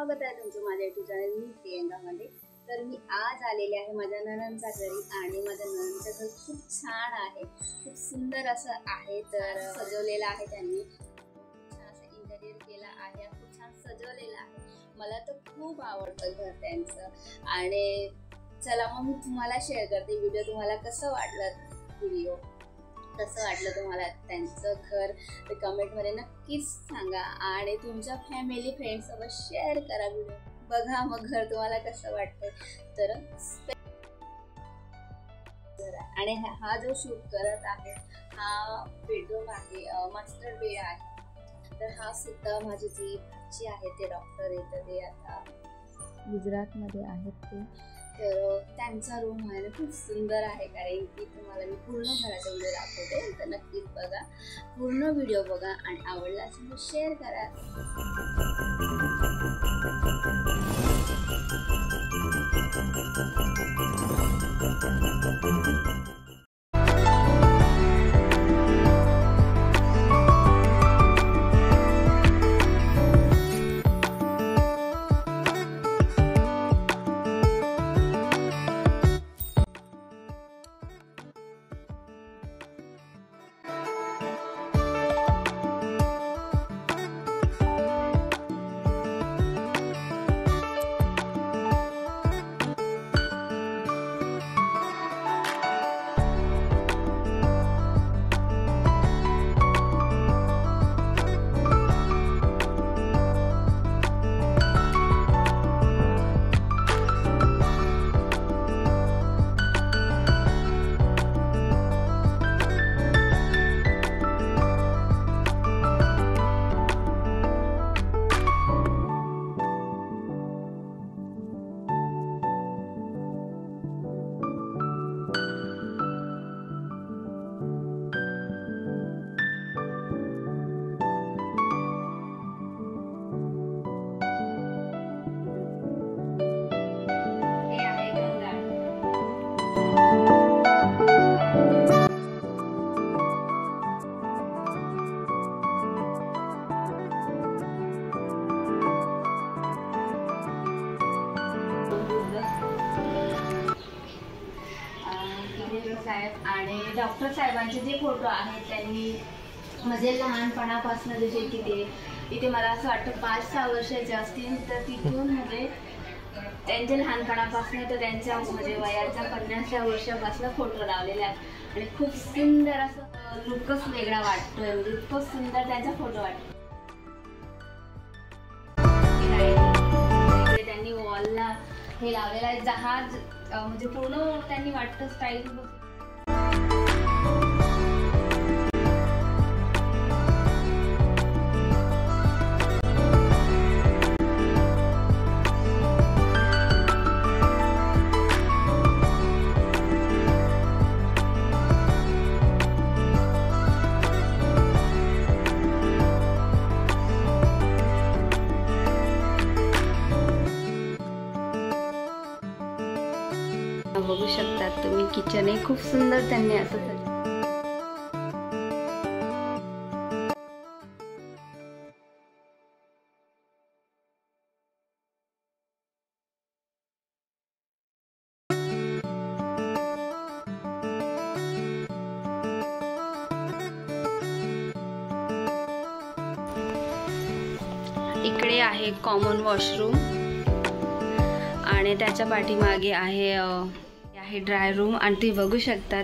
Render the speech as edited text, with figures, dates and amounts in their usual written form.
स्वागत आहे तुमचं माझ्या YouTube चॅनल मी प्रियंकामध्ये। तर मी आज आलेले आहे माझ्या नणंदच्या घरी आणि माझ्या नणंदचं घर खूप छान आहे, खूप सुंदर असं आहे। तर सजवलेलं आहे त्यांनी, छान असं इंटेरियर केलं आहे, खूप छान सजवलेलं आहे। मला तर खूप आवडतं घर त्यांचं। आणि चला मग मी तुम्हाला शेअर करते व्हिडिओ। तुम्हाला कसं वाटलं व्हिडिओ, कसं वाटलं तुम्हाला त्यांचं घर ते कमेंटमध्ये नक्कीच सांगा आणि तुमच्या फॅमिली फ्रेंड्स सोबत शेअर करा व्हिडिओ। बघा मग घर तुम्हाला कसं वाटतंय। तर आणि हा जो शूट करत आहे हा बेडरूम आहे, मास्टर बेड आहे। तर हा सुद्धा माझी जी भाची आहे ते डॉक्टर येतं, ते आता गुजरातमध्ये आहेत ते। तर त्यांचा रूम आहे खूप सुंदर आहे, कारण की तुम्हाला मी पूर्ण घराच्या व्हिडिओ दाखवते। तर नक्कीच बघा, पूर्ण व्हिडिओ बघा आणि आवडला असेल तर शेअर करा। साहेब आणि डॉक्टर साहेबांचे जे फोटो आहेत त्यांनी म्हणजे लहानपणापासून जसे की ते तिथे मला असं वाटतं 5-6 वर्षाचे असतील, तर तिथून म्हणजे त्यांच्या लहानपणापासून तर त्यांच्या म्हणजे वयाच्या 50व्या वर्षापासून फोटो लावलेले आहेत आणि खूप सुंदर असं लुकच वेगळा वाटतोय, म्हणजे इतकं सुंदर त्यांचा फोटो वाटतो। त्यांनी वॉलला हे लावलेलं आहे जहाज, म्हणजे पूर्ण त्यांनी वाटतं स्टाईल। बघू शकतात तुम्ही किचन आहे, खूप सुंदर त्यांनी असं इकडे आहे कॉमन वॉशरूम आणि त्याच्या पाठीमागे आहे ड्राय रूम आणि ती बघू शकतात।